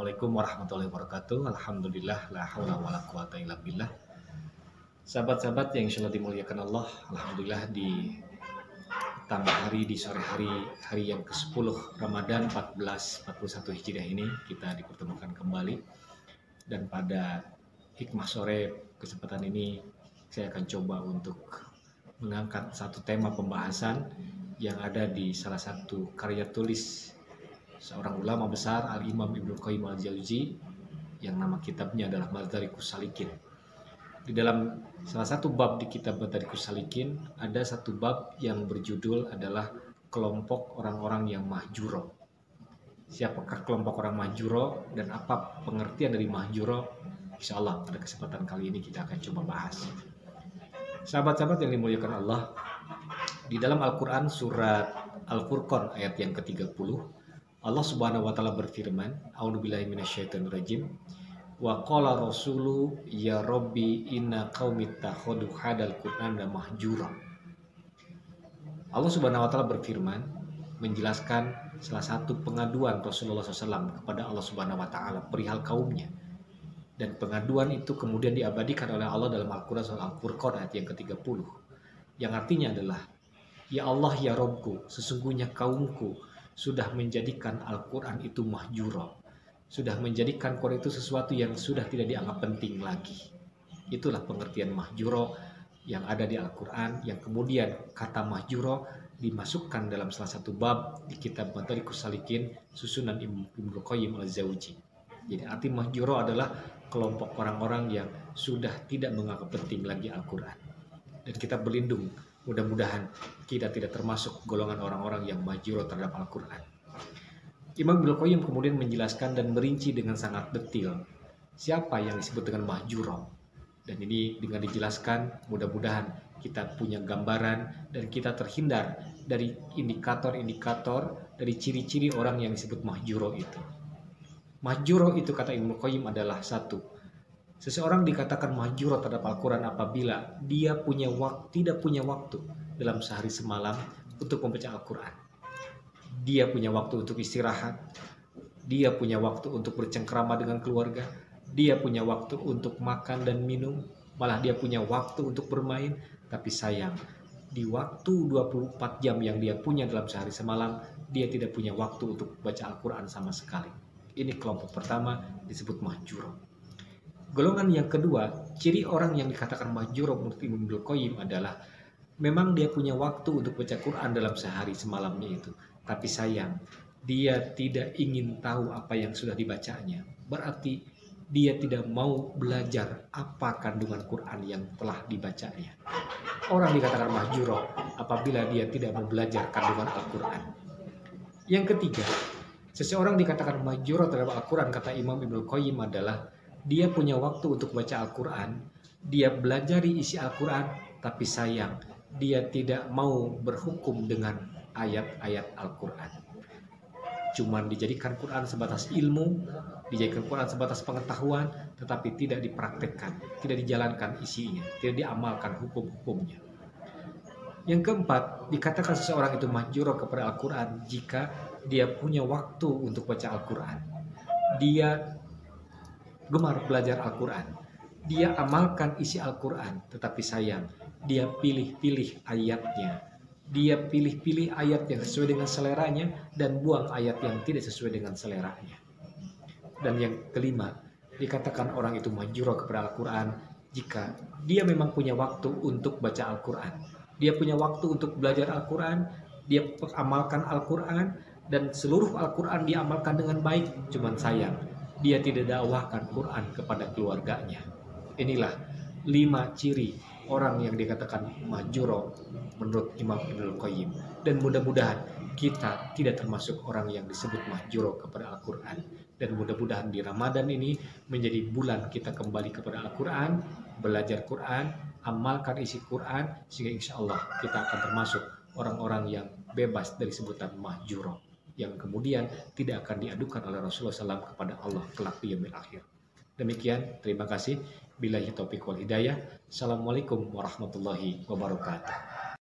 Assalamualaikum warahmatullahi wabarakatuh. Alhamdulillah, la haula wala quwata illa billah. Sahabat-sahabat yang insyaallah dimuliakan Allah, alhamdulillah di tambah hari di sore hari yang ke-10 Ramadan 1441 Hijriah ini kita dipertemukan kembali. Dan pada hikmah sore kesempatan ini saya akan coba untuk mengangkat satu tema pembahasan yang ada di salah satu karya tulis seorang ulama besar, Al-Imam Ibnu Qayyim Al-Jauzi, yang nama kitabnya adalah Madarikus Salikin. Di dalam salah satu bab di kitab Madarikus Salikin ada satu bab yang berjudul adalah kelompok orang-orang yang mahjuro. Siapakah kelompok orang mahjuro dan apa pengertian dari mahjuro? Insya Allah pada kesempatan kali ini kita akan coba bahas. Sahabat-sahabat yang dimuliakan Allah, di dalam Al-Quran surat Al-Furqan ayat yang ke-30, Allah Subhanahu wa taala berfirman, A'udzubillahi minasyaitonirrajim. Wa qala rasulu ya rabbi inna qaumi ittakhadhu hadal qur'ana mahjura. Allah Subhanahu wa taala berfirman menjelaskan salah satu pengaduan Rasulullah SAW kepada Allah Subhanahu wa taala perihal kaumnya. Dan pengaduan itu kemudian diabadikan oleh Allah dalam Al-Quran surah Al-Furqan ayat yang ke-30. Yang artinya adalah, ya Allah ya Rabbku, sesungguhnya kaumku sudah menjadikan Al-Quran itu mahjuro, sudah menjadikan Quran itu sesuatu yang sudah tidak dianggap penting lagi. Itulah pengertian mahjuro yang ada di Al-Quran, yang kemudian kata mahjuro dimasukkan dalam salah satu bab di kitab Madarikus Salikin susunan Ibnu Qayyim Al-Jauzi. Jadi arti mahjuro adalah kelompok orang-orang yang sudah tidak menganggap penting lagi Al-Quran. Dan kita berlindung, mudah-mudahan kita tidak termasuk golongan orang-orang yang mahjuro terhadap Al-Quran. Imam Ibnu Qayyim kemudian menjelaskan dan merinci dengan sangat detail siapa yang disebut dengan mahjuro. Dan ini dengan dijelaskan, mudah-mudahan kita punya gambaran dan kita terhindar dari indikator-indikator, dari ciri-ciri orang yang disebut mahjuro itu. Mahjuro itu kata Ibnu Qayyim adalah satu, seseorang dikatakan mahjuro terhadap Al-Quran apabila dia tidak punya waktu dalam sehari semalam untuk membaca Al-Quran. Dia punya waktu untuk istirahat, dia punya waktu untuk bercengkrama dengan keluarga, dia punya waktu untuk makan dan minum, malah dia punya waktu untuk bermain. Tapi sayang, di waktu 24 jam yang dia punya dalam sehari semalam, dia tidak punya waktu untuk baca Al-Quran sama sekali. Ini kelompok pertama disebut mahjuro. Golongan yang kedua, ciri orang yang dikatakan mahjuro menurut Ibnu Qayyim adalah memang dia punya waktu untuk baca Quran dalam sehari semalamnya itu, tapi sayang dia tidak ingin tahu apa yang sudah dibacanya. Berarti dia tidak mau belajar apa kandungan Quran yang telah dibacanya. Orang dikatakan mahjuro apabila dia tidak mau belajar kandungan Al-Quran. Yang ketiga, seseorang dikatakan mahjuro terhadap Al-Quran kata Imam Ibnu Qayyim adalah dia punya waktu untuk baca Al-Quran, dia belajari isi Al-Quran, tapi sayang dia tidak mau berhukum dengan ayat-ayat Al-Quran. Cuman dijadikan Quran sebatas ilmu, dijadikan Quran sebatas pengetahuan, tetapi tidak dipraktekkan, tidak dijalankan isinya, tidak diamalkan hukum-hukumnya. Yang keempat, dikatakan seseorang itu mahjuro kepada Al-Quran jika dia punya waktu untuk baca Al-Quran. Dia gemar belajar Al-Quran, dia amalkan isi Al-Quran, tetapi sayang dia pilih-pilih ayatnya, dia pilih-pilih ayat yang sesuai dengan seleranya dan buang ayat yang tidak sesuai dengan seleranya. Dan yang kelima, dikatakan orang itu mahjuro kepada Al-Quran jika dia memang punya waktu untuk baca Al-Quran, dia punya waktu untuk belajar Al-Quran, dia amalkan Al-Quran dan seluruh Al-Quran diamalkan dengan baik, cuman sayang dia tidak dakwahkan Quran kepada keluarganya. Inilah 5 ciri orang yang dikatakan mahjuro menurut Imam Ibnu Qayyim. Dan mudah-mudahan kita tidak termasuk orang yang disebut mahjuro kepada Al-Quran. Dan mudah-mudahan di Ramadan ini menjadi bulan kita kembali kepada Al-Quran, belajar Quran, amalkan isi Quran, sehingga insya Allah kita akan termasuk orang-orang yang bebas dari sebutan mahjuro, yang kemudian tidak akan diadukan oleh Rasulullah SAW kepada Allah kelak di yaumil akhir. Demikian, terima kasih. Billahi taufiq wal hidayah. Assalamualaikum warahmatullahi wabarakatuh.